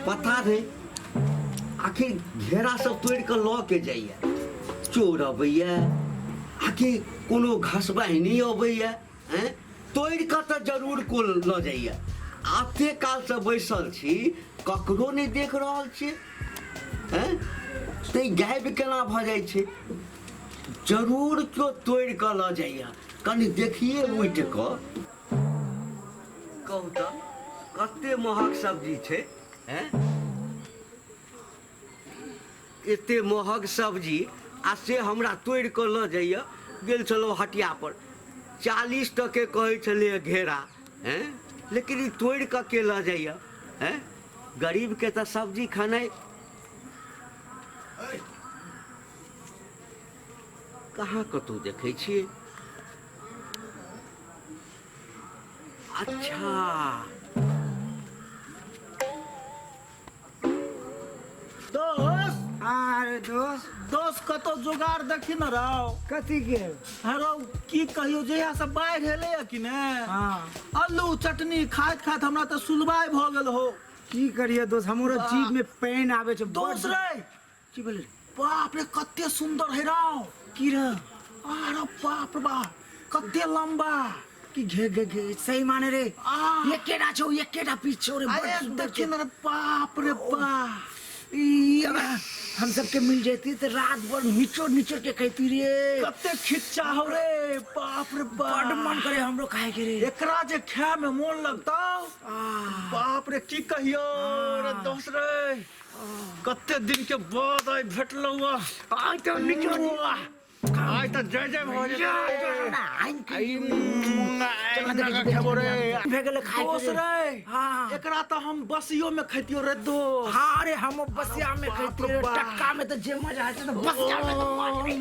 पता नहीं आखिर घेरा सब तोड़ के लऽ के जाइए चोर अबैया आखिर कोनो घसबहिनी अबैया हैं तोड़ के तो जरूर को लऽ जाइए आते काल से बैसल छी ककरो नहीं देख रहल छी हैं तो गायब केना भऽ जाइ छै जरूर केओ तोड़ के लऽ जाइए कनि देखिए उठि कऽ कहू तऽ कते महग सब्जी छै हैं एते महग सब्जी आ से हमरा तोड़ के लऽ जाइए गेल छलहुँ हटिया पर 40 टके कहै छलै घेरा हैं लेकिन ई तोड़ के के लऽ जाइए हैं गरीब के तऽ सब्जी खेनाइ कहाँ कतहु देखै छियै अच्छा दोस्त अरे दोस्त दोस्त कतो जुगाड़ देखी न रहो कथी के हरो की कहियो जहिया से बाढ़ि एलै कि ने हाँ आलू चटनी खाइत खाइत हमरा तो सुलबाइ भ गेल हो की करिए दोस्त हमरो जीभ में पेन आवे छै दोस्त रे की बोले बाप रे कते सुंदर है राव की रे अरे बाप रे बाप कते लंबा की घे घे घे सही माने रे आ ये केडा छौ ये केडा पीछ छौ रे बड़ अरे सुंदर देखिए छौ ना रे बाप रे बाप ई अगर हम सबके मिल जाती तो रात भर निचोड़ निचोड़ के कहती रे कते खिच्चा हो रे बाप रे बाप बड़ मन करे हमरो खाए के रे एकरा जे खाए में मोन लगता बाप रे की कहियो रे दोस्त रे कते दिन के बाद आई भेटलौ आई तो निचोड़ आई तो जय जय भऽ जेतै खेबो रे भेगले खाए दोस्त के रे रे हाँ एकरा तो हम बसियो में खैतियो रे दोस्त हाँ रे हम बसिया में कहती रे टक्का में तो जे मजा आते तो बसिया में तो मजा नहीं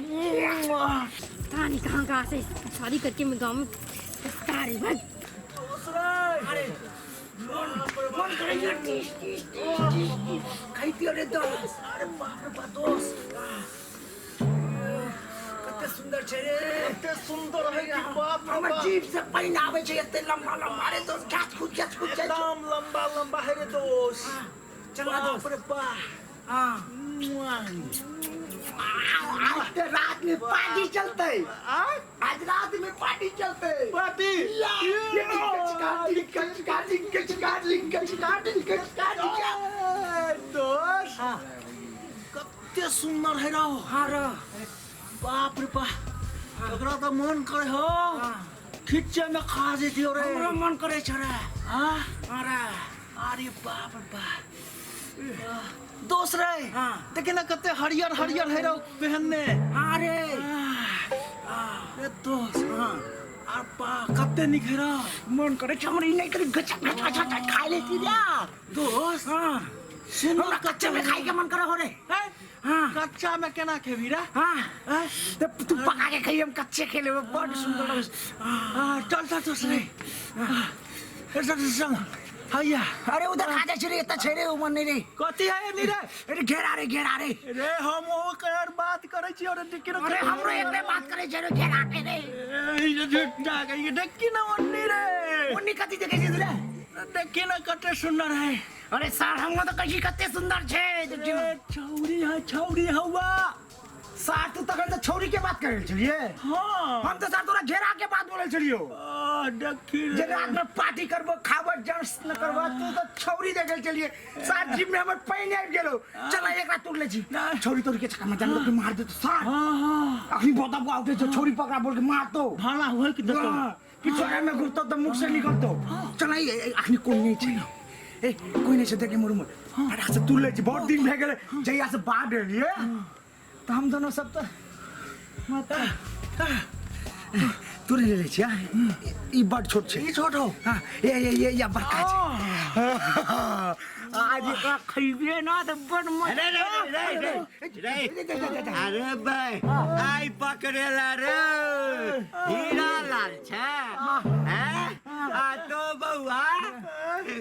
पता नहीं कहाँ से शादी करके मैं गाँव में पछता रही भाई अरे मन करेगा टीस टीस टीस कहती रे दोस्त अरे बाप रे बाप दोस्त कते सुंदर छै रे कते सुंदर है कि बाप रे हमर बाप जीभ से पानी आवे छै एते लंबा लंबा रे दोस्त गाछ कूद जाय एकदम लंबा लंबा है रे दोस्त चल ना बाप दोस्त रे बाप हाँ आज तो रात में पार्टी चलते आज रात में पार्टी चलते पार्टी दोस्त कते सुंदर है रो बाप रे बाप एकरा तो मन करे हो खिच्चे में खा जेतियो रे हमरो मन करे छ रे हां अरे अरे बाप रे बाप दोस्त रे हाँ। देखे ना कते हरियर हरियर है रो पहनने अरे रे दोस्त और बा कते निखेरा मन करे छ हमर नहीं करे गचा गचा गचा खा लेती रे दोस्त हाँ सुन हमरा कच्चे में खाए के मन करे हो रे हाँ कच्चा में केना खेबी रे हाँ तो तू पका के खाई हम कच्चे खेले में बड़ सुंदर लगे चल चल दोस्त रे चल चल हैया अरे उधर खा जाए रे इतना छेड़े उमर नहीं रे कथी है नी रे अरे घेरा रे रे हम ओ कर बात करे छी और देखि ना अरे हमरो एकरे बात करे छै रे घेरा के रे ये झूठा कही देखि ना ओन्नी रे उन्नी कथी देखे छै रे देखि ना कते सुंदर है अरे सर हम तो कही कते सुंदर छे देखियो छौरी हवा सार तू तक तो छौरी के बात करे छलिए हां हम तो सर तोरा घेरा के बात बोले छलियो देखि जे रात में पार्टी करबो खाबो जंस न करबो तू तो छौरी देखे छलिए सार जिम में हमर पैन आबि गेलो चल एकरा तोड़ ले छी छौरी तोड़ के चक्कर में जान के मार दे तो सार हां अखनी बोता को आउटे जो छौरी पकड़ा बोल के मार तो भाला होय कि देखो पिछवाड़े में घुसतो तो मुख से निकलतो चल अखनी कोई नहीं छै ए कोई नहीं छै देखे मोर मोर अरे से तू ले छी बहुत दिन भे गेले जइया से बाढ़ एलिए तो हम दोनों सब तो मत तू ले छी ई बड़ छोट छै ई छोट हो हां ये बड़का छै आज का खइबे ना तो बड़ मजा अरे भाई आई पकड़ेला रे हीरा लाल छे हैं आ तो बउआ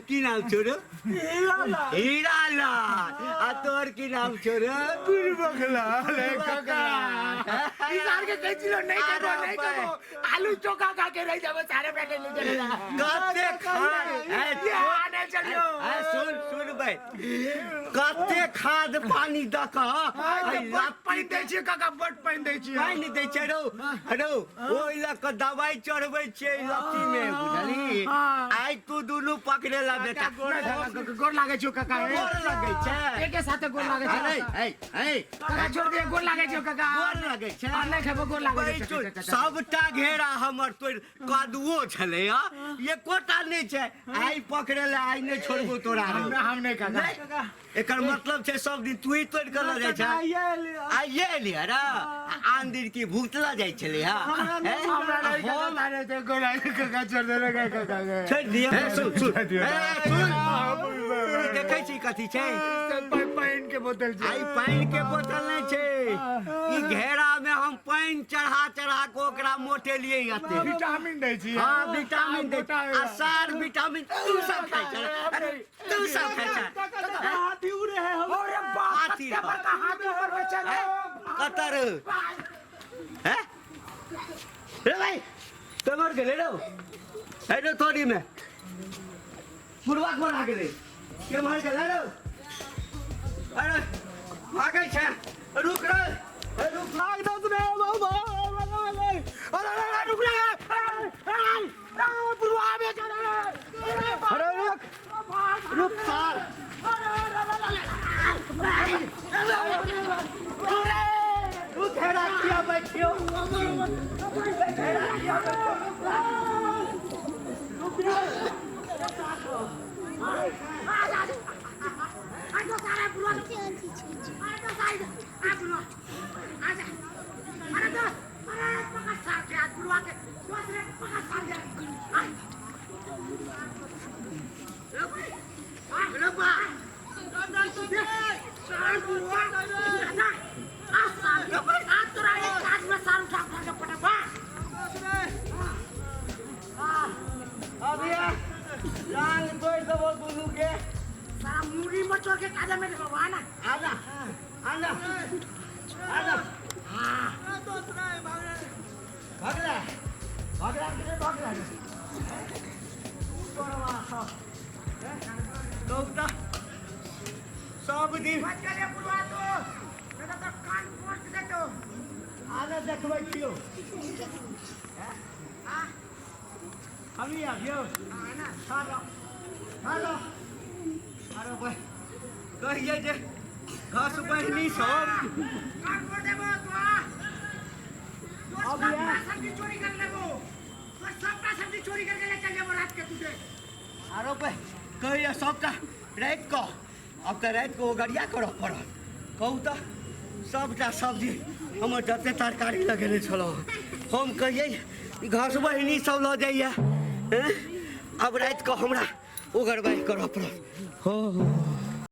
की नाम छोड़ो हीरा लाल आ तोर की नाम छोरे बुरबकला ले काका इसार के कैचिलो नहीं करो आलू चोखा खा के रह जाबो सारे पेटे ले चलेगा कते खाद आने चलियो सुन भाई कते खाद पानी दका बट पाइन दै छी काका बट पाइन दै छी पानी दै छै रो ओइ ला के दवाई चढ़बै छै लत्ती में बुझली आइ तू दुनु पकड़े ला बेटा गोर लागे छौ काका गोर लागे छै एके साथे गोर लागे छै काका छोड़ दे गोर लागे छौ काका गोर लागे छै नहीं खेबो गोर लागे छै सबटा घेरा हमर तोड़ कादुओ छले एकोटा नहीं छै आइ पकड़े ला आइ नहीं छोड़बो तोरा हम नहीं काका एकर मतलब छै सब दिन तू ही तोड़ के ल जाय छै आइए एलिया रे आन दिन की भूतला जाय छले हमरा नहीं काका मारे ते गोर लागे काका छोड़ दे रे काका छोड़ दिया सुन देखै छी कथी छै पाइन के बोतल छै आई पानी के बोतल नहीं छै ई घेरा में हम पानी चढ़ा के ओकरा मोटे लिए आते विटामिन दै छी हां विटामिन दे आ सार विटामिन तू सब खाइ छै तू सब खाइ छै हाथी उड़े है अरे बाप हाथी बड़का हाथी ऊपर में चले कतर हैं रे भाई तमर गेले रो हेडो थोड़ी में पुरवा को ना गेले के मार गेले रो अरे भागै छै रुक रे रुक भाग दो रे बाबा अरे रुक रे पुरवा में चले अरे रुक सार तू घेरा किया बैठियो के काजा में देखो आना आना आना आना भाग रहा सब दिन आना देखबै छियो अभी आबियो आना हेलो अरे भाई कहिए जे घास बहनी सब सब्जी चोरी कर लेबो तो सबका सब्जी चोरी करके ले चल जेबो रात के तुझे आरो भाई कहिए सबका रात को अब तो रात को गरिया करो पड़ल कहू तो सबटा सब्जी हमर जते तरकारी लगेने छलो हम कहिए घास बहनी सब ल जाइए अब रात को हमरा उगरबाई करऽ पड़ल हो